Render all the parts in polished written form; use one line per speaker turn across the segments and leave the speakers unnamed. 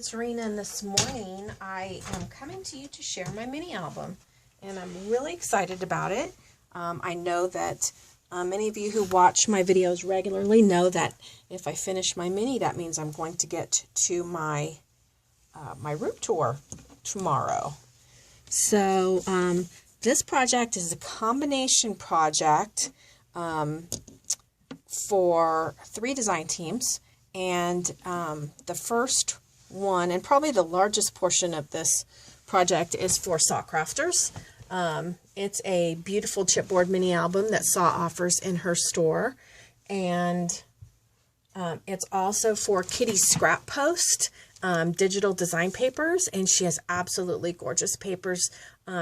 it's Rena, and this morning I am coming to you to share my mini album, and I'm really excited about it. I know that many of you who watch my videos regularly know that if I finish my mini, that means I'm going to get to my my room tour tomorrow. So this project is a combination project for 3 design teams. And the first one, and probably the largest portion of this project, is for SaCrafters. It's a beautiful chipboard mini album that Sa offers in her store. And it's also for Kitty's Scrap Post digital design papers. And she has absolutely gorgeous papers.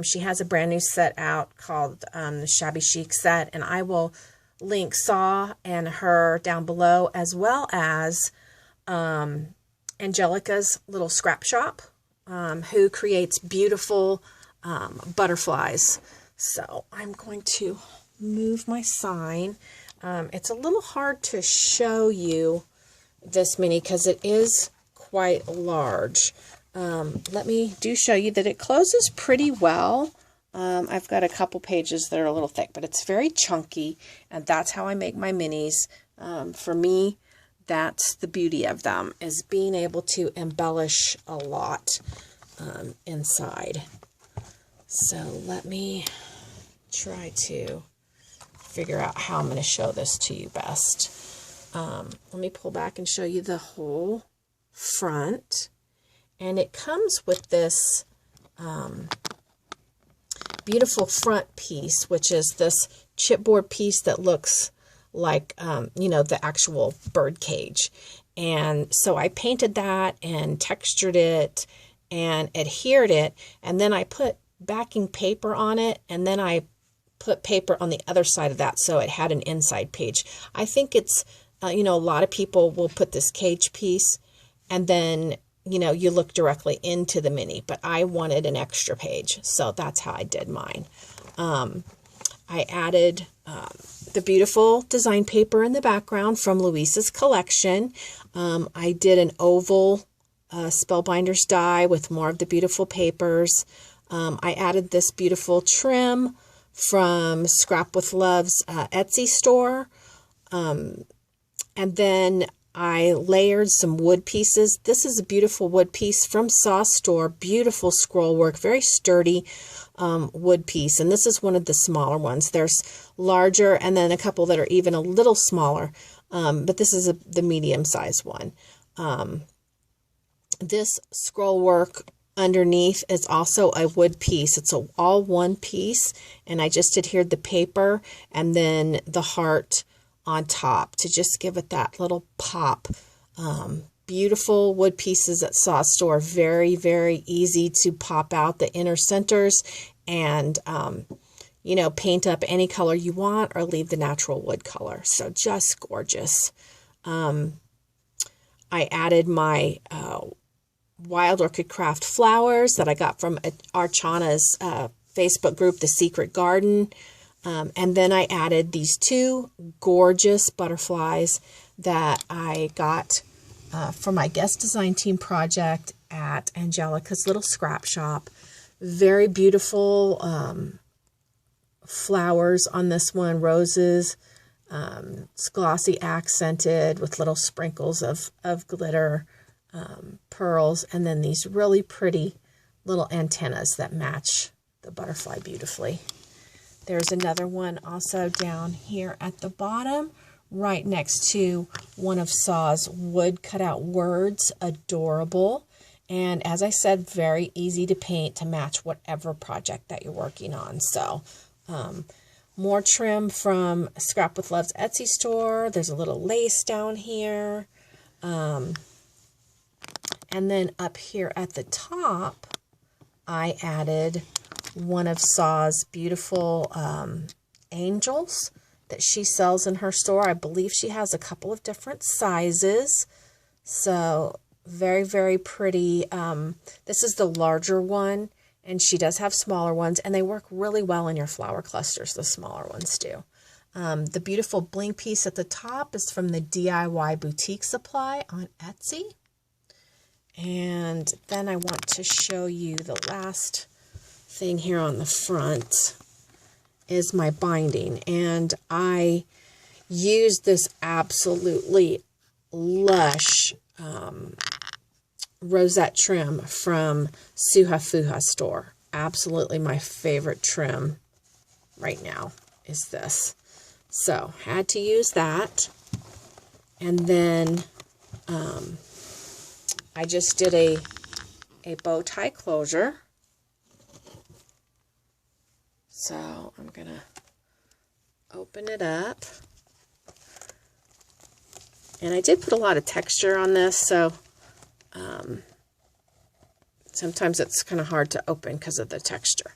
She has a brand new set out called the Shabby Chic set. And I will link Sa and her down below, as well as Angelica's little scrap shop, who creates beautiful butterflies. So I'm going to move my sign. It's a little hard to show you this mini because it is quite large. Let me show you that it closes pretty well. I've got a couple pages that are a little thick, but it's very chunky, and that's how I make my minis. For me, that's the beauty of them, is being able to embellish a lot inside. So let me try to figure out how I'm going to show this to you best. Let me pull back and show you the whole front, and it comes with this beautiful front piece, which is this chipboard piece that looks like, you know, the actual bird cage. And so I painted that and textured it and adhered it. And then I put backing paper on it. And then I put paper on the other side of that, so it had an inside page. I think it's, you know, a lot of people will put this cage piece and then, you know, you look directly into the mini, but I wanted an extra page, so that's how I did mine. I added the beautiful design paper in the background from Louisa's collection. I did an oval Spellbinders die with more of the beautiful papers. I added this beautiful trim from Scrap with Love's Etsy store. And then I layered some wood pieces. This is a beautiful wood piece from Sa's store. Beautiful scroll work, very sturdy wood piece. And this is one of the smaller ones. There's larger and then a couple that are even a little smaller. But this is the medium-sized one. This scroll work underneath is also a wood piece. It's all one piece. And I just adhered the paper and then the heart on top to just give it that little pop. Beautiful wood pieces at Sa's store. Very, very easy to pop out the inner centers and, you know, paint up any color you want or leave the natural wood color. So just gorgeous. I added my Wild Orchid Craft flowers that I got from Archana's Facebook group, The Secret Garden. And then I added these 2 gorgeous butterflies that I got for my guest design team project at Angelica's little scrap shop. Very beautiful flowers on this one, roses. It's glossy accented with little sprinkles of glitter, pearls, and then these really pretty little antennas that match the butterfly beautifully. There's another one also down here at the bottom, right next to one of Sa's wood cutout words. Adorable. And as I said, very easy to paint to match whatever project that you're working on. So, more trim from Scrap with Love's Etsy store. There's a little lace down here. And then up here at the top, I added one of Sa's beautiful angels that she sells in her store. I believe she has a couple of different sizes. So very, very pretty. This is the larger one, and she does have smaller ones, and they work really well in your flower clusters, the smaller ones do. The beautiful bling piece at the top is from the DIY Boutique Supply on Etsy. And then I want to show you the last thing here on the front is my binding. And I use this absolutely lush rosette trim from Suha Fuha store. Absolutely my favorite trim right now is this. So had to use that. And then I just did a bow tie closure. So I'm going to open it up. And I did put a lot of texture on this, so sometimes it's kind of hard to open because of the texture.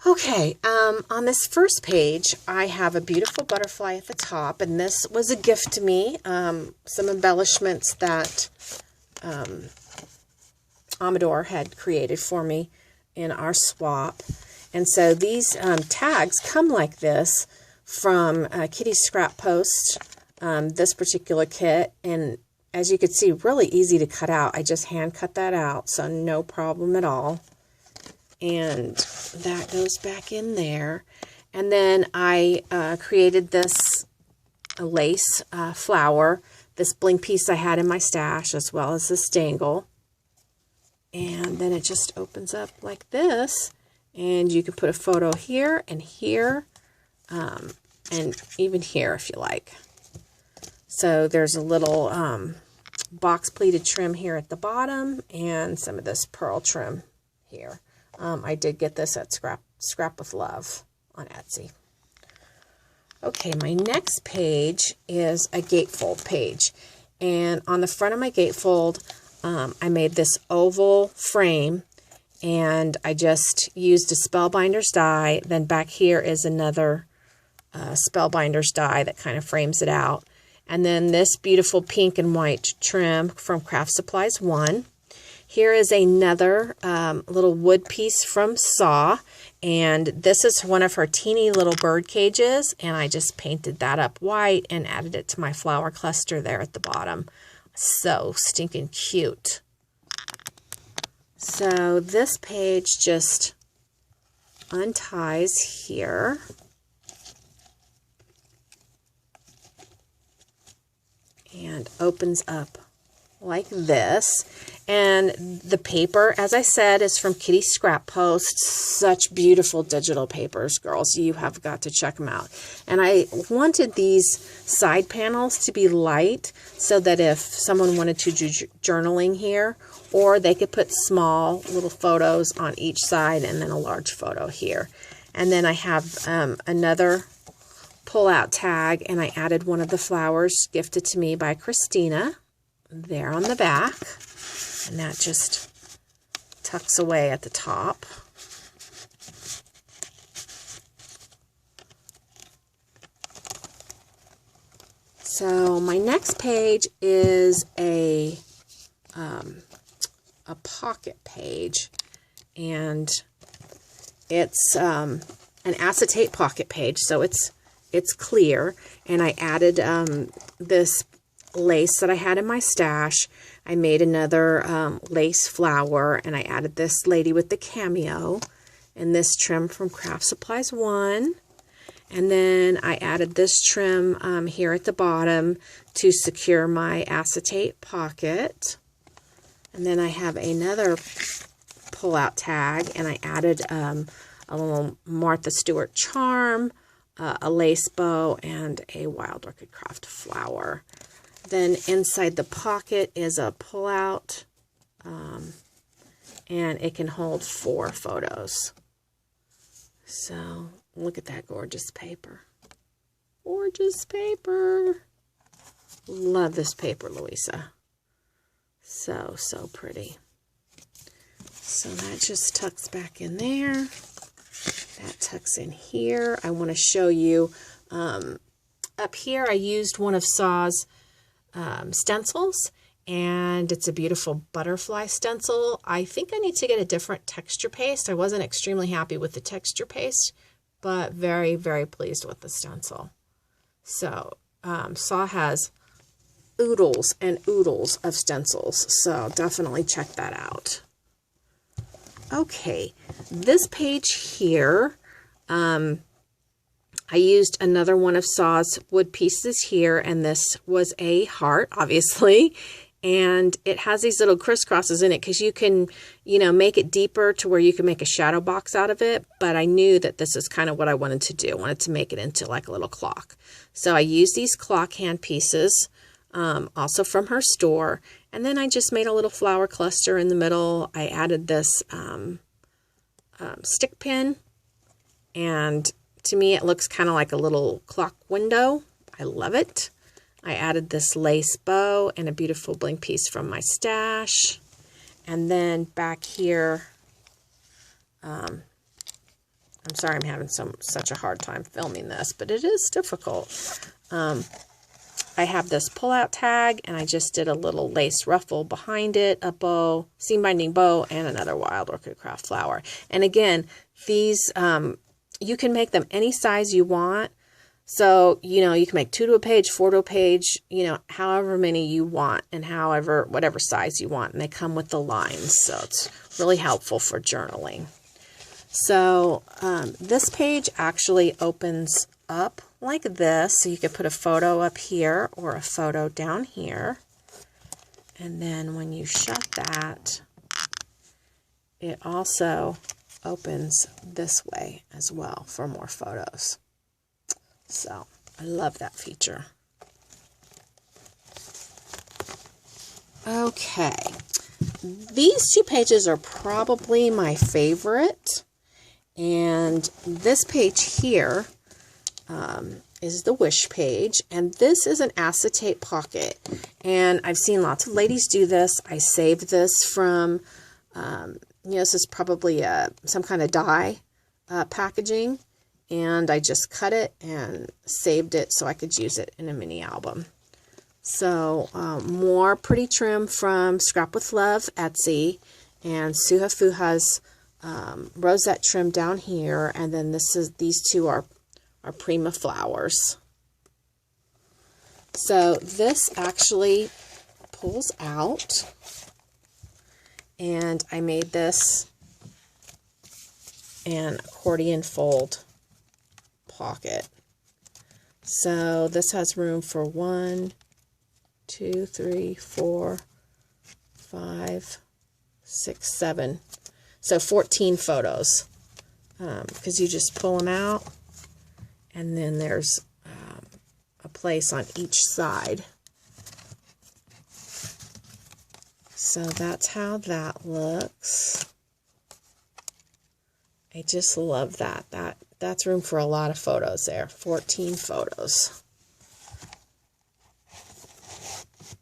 Okay, on this first page, I have a beautiful butterfly at the top, and this was a gift to me. Some embellishments that Amador had created for me in our swap. And so these tags come like this from Kitty's Scrap Post, this particular kit. And as you can see, really easy to cut out. I just hand cut that out, so no problem at all. And that goes back in there. And then I created this lace flower, this bling piece I had in my stash, as well as this dangle. And then it just opens up like this. And you can put a photo here and here, and even here if you like. So there's a little box pleated trim here at the bottom, and some of this pearl trim here. I did get this at Scrap with Love on Etsy. Okay, my next page is a gatefold page. And on the front of my gatefold, I made this oval frame, and I just used a Spellbinders die. Then back here is another Spellbinders die that kind of frames it out. And then this beautiful pink and white trim from Craft Supplies 1. Here is another little wood piece from Saw, and this is one of her teeny little bird cages, and I just painted that up white and added it to my flower cluster there at the bottom. So stinking cute. So this page just unties here. And opens up like this. And the paper, as I said, is from Kitty's Scrap Post. Such beautiful digital papers, girls. You have got to check them out. And I wanted these side panels to be light so that if someone wanted to do journaling here, or they could put small little photos on each side and then a large photo here. And then I have another pull-out tag, and I added one of the flowers gifted to me by Christina there on the back, and that just tucks away at the top. So my next page is a pocket page, and it's an acetate pocket page, so it's clear. And I added this lace that I had in my stash. I made another lace flower, and I added this lady with the cameo and this trim from Craft Supplies 1. And then I added this trim here at the bottom to secure my acetate pocket. And then I have another pull-out tag, and I added a little Martha Stewart charm, a lace bow, and a Wild Orchid Craft flower. Then inside the pocket is a pull-out, and it can hold 4 photos. So look at that gorgeous paper. Gorgeous paper. Love this paper, Louisa. So, so pretty. So that just tucks back in there. That tucks in here. I want to show you up here I used one of Saw's stencils, and it's a beautiful butterfly stencil. I think I need to get a different texture paste. I wasn't extremely happy with the texture paste, but very, very pleased with the stencil. So Saw has oodles and oodles of stencils, so definitely check that out. Okay, this page here, I used another one of Saw's wood pieces here, and this was a heart, obviously, and it has these little crisscrosses in it because you can, you know, make it deeper to where you can make a shadow box out of it, but I knew that this is kind of what I wanted to do. I wanted to make it into like a little clock. So I used these clock hand pieces, also from her store, and then I just made a little flower cluster in the middle. I added this stick pin, and to me it looks kind of like a little clock window. I love it. I added this lace bow and a beautiful bling piece from my stash. And then back here, I'm sorry I'm having such a hard time filming this, but it is difficult. I have this pull-out tag, and I just did a little lace ruffle behind it, a bow, seam binding bow, and another wild orchid craft flower. And again, these, you can make them any size you want. So, you know, you can make 2 to a page, 4 to a page, you know, however many you want, and whatever size you want. And they come with the lines, so it's really helpful for journaling. So this page actually opens up like this, so you could put a photo up here or a photo down here, and then when you shut that, it also opens this way as well for more photos. So I love that feature. Okay, these 2 pages are probably my favorite, and this page here is the wish page, and this is an acetate pocket, and I've seen lots of ladies do this. I saved this from, you know, this is probably some kind of die packaging, and I just cut it and saved it so I could use it in a mini album. So more pretty trim from Scrap with Love Etsy, and Suha Fuha's rosette trim down here, and then these 2 are Prima flowers. So this actually pulls out, and I made this an accordion fold pocket. So this has room for 1, 2, 3, 4, 5, 6, 7. So 14 photos, because you just pull them out, and then there's a place on each side. So that's how that looks. I just love that. That's room for a lot of photos there. 14 photos.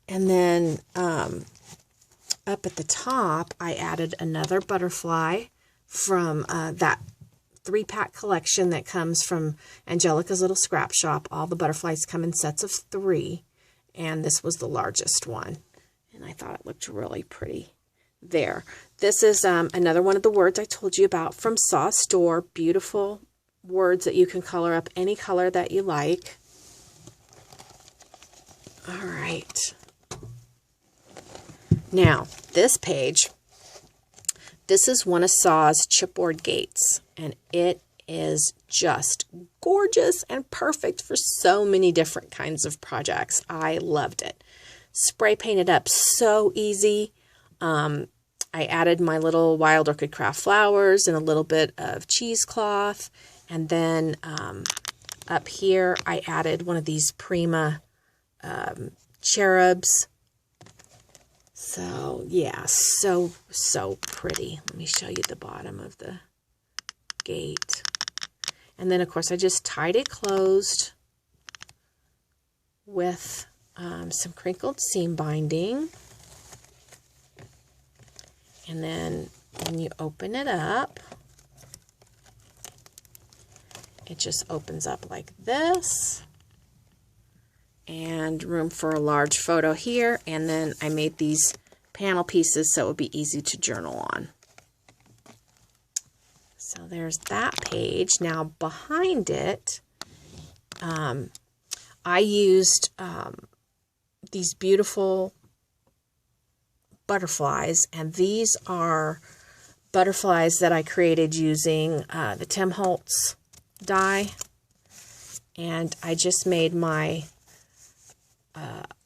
And then up at the top, I added another butterfly from that 3-pack collection that comes from Angelica's Little Scrap Shop. All the butterflies come in sets of 3, and this was the largest one, and I thought it looked really pretty there. This is another one of the words I told you about from Saw Store. Beautiful words that you can color up any color that you like. All right. Now, this page, this is one of Saw's chipboard gates, and it is just gorgeous and perfect for so many different kinds of projects. I loved it. Spray painted up so easy. I added my little wild orchid craft flowers and a little bit of cheesecloth, and then up here I added one of these Prima cherubs. So yeah, so pretty. Let me show you the bottom of the gate. And then of course I just tied it closed with some crinkled seam binding. And then when you open it up, it just opens up like this. And room for a large photo here. And then I made these panel pieces so it would be easy to journal on. So there's that page. Now behind it, I used these beautiful butterflies, and these are butterflies that I created using the Tim Holtz die, and I just made my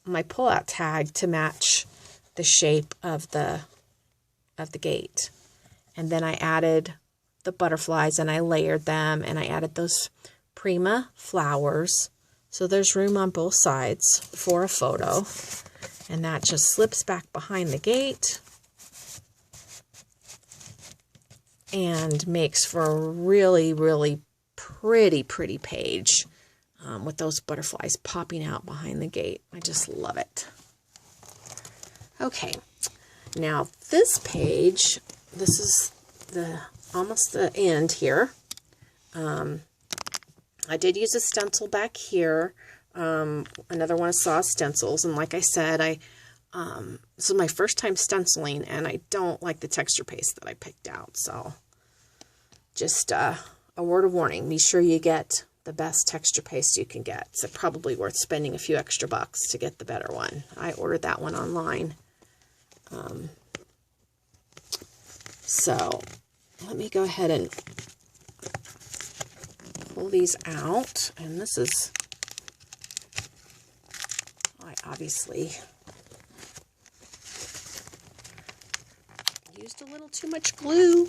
my pull-out tag to match the shape of the gate. And then I added the butterflies and I layered them, and I added those Prima flowers. So there's room on both sides for a photo. And that just slips back behind the gate and makes for a really, really pretty page with those butterflies popping out behind the gate. I just love it. Okay, now this page, this is almost the end here. I did use a stencil back here. Another one of Saw's stencils, and like I said, this is my first time stenciling, and I don't like the texture paste that I picked out, so just a word of warning, be sure you get the best texture paste you can get. It's probably worth spending a few extra bucks to get the better one. I ordered that one online. So let me go ahead and pull these out, and this is, I obviously used a little too much glue.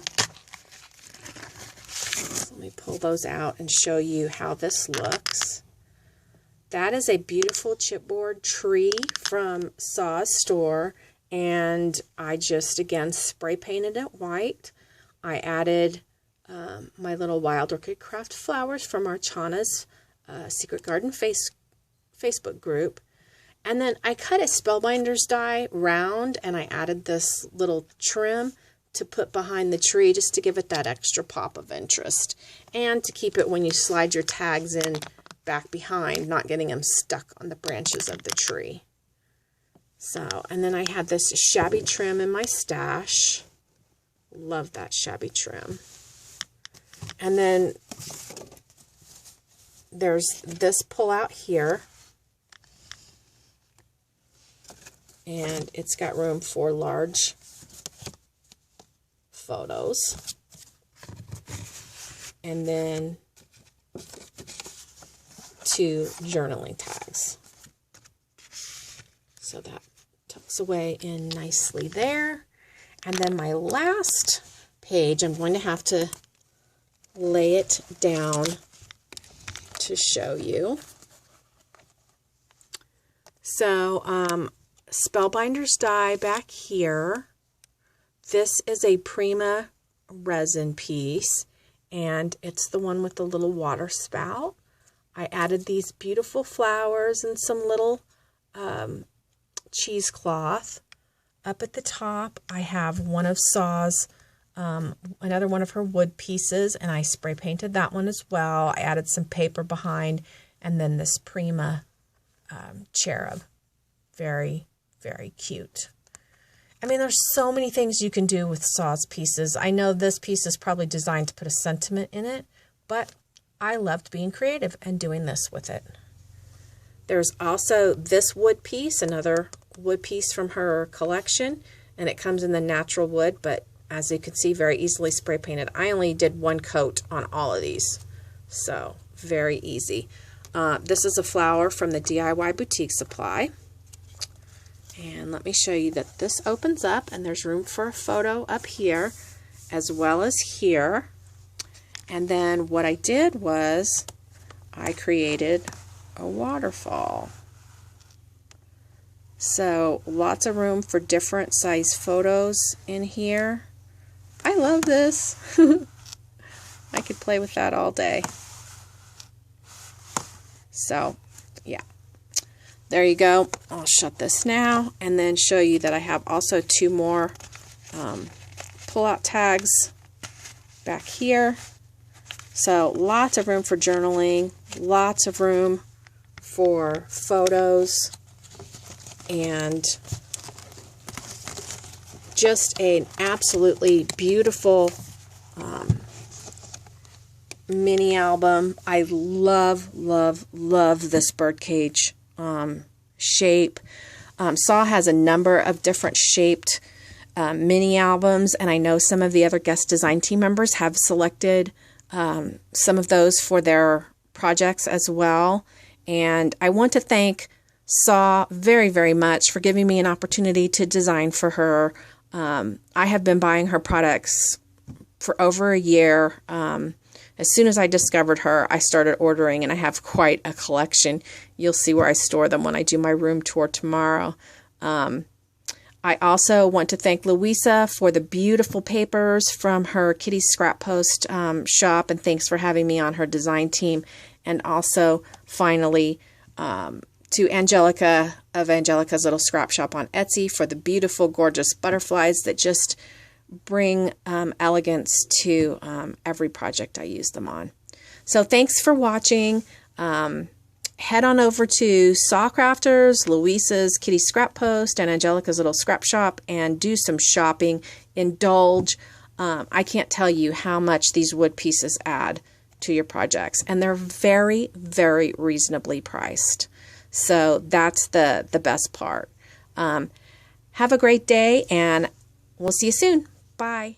So let me pull those out and show you how this looks. That is a beautiful chipboard tree from Saw's store, and I just, again, spray painted it white. I added my little Wild Orchid Craft flowers from Archana's Secret Garden Facebook group. And then I cut a Spellbinders die round, and I added this little trim to put behind the tree just to give it that extra pop of interest. And to keep it, when you slide your tags in back behind, not getting them stuck on the branches of the tree. So, and then I had this shabby trim in my stash. Love that shabby trim. And then there's this pull-out here. And it's got room for large photos. And then 2 journaling tags. So that tucks away in nicely there. And then my last page, I'm going to have to lay it down to show you. So, Spellbinders die back here. This is a Prima resin piece, and it's the one with the little water spout. I added these beautiful flowers and some little cheesecloth. Up at the top, I have one of Saw's, another one of her wood pieces, and I spray painted that one as well. I added some paper behind, and then this Prima cherub. Very, very cute. I mean, there's so many things you can do with Saw's pieces. I know this piece is probably designed to put a sentiment in it, but I loved being creative and doing this with it. There's also this wood piece, another wood piece from her collection, and it comes in the natural wood, but as you can see, very easily spray painted. I only did 1 coat on all of these, so very easy. This is a flower from the DIY Boutique Supply. And let me show you that this opens up, and there's room for a photo up here as well as here. And then what I did was I created a waterfall. So lots of room for different size photos in here. I love this. I could play with that all day. So yeah, there you go. I'll shut this now and then show you that I have also 2 more pull-out tags back here. So lots of room for journaling, lots of room for photos, and just an absolutely beautiful mini album. I love, love, love this birdcage shape. Sa has a number of different shaped mini albums, and I know some of the other guest design team members have selected some of those for their projects as well. And I want to thank Sa very, very much for giving me an opportunity to design for her. I have been buying her products for over a year. As soon as I discovered her, I started ordering, and I have quite a collection. You'll see where I store them when I do my room tour tomorrow. I also want to thank Louisa for the beautiful papers from her Kitty Scrap Post shop, and thanks for having me on her design team. And also, finally, to Angelica of Angelica's Little Scrap Shop on Etsy for the beautiful, gorgeous butterflies that just bring elegance to every project I use them on. So thanks for watching. Head on over to SaCrafters, Louisa's Kitty Scrap Post, and Angelica's Little Scrap Shop and do some shopping. Indulge. I can't tell you how much these wood pieces add to your projects, and they're very, very reasonably priced. So that's the best part. Have a great day, and we'll see you soon. Bye.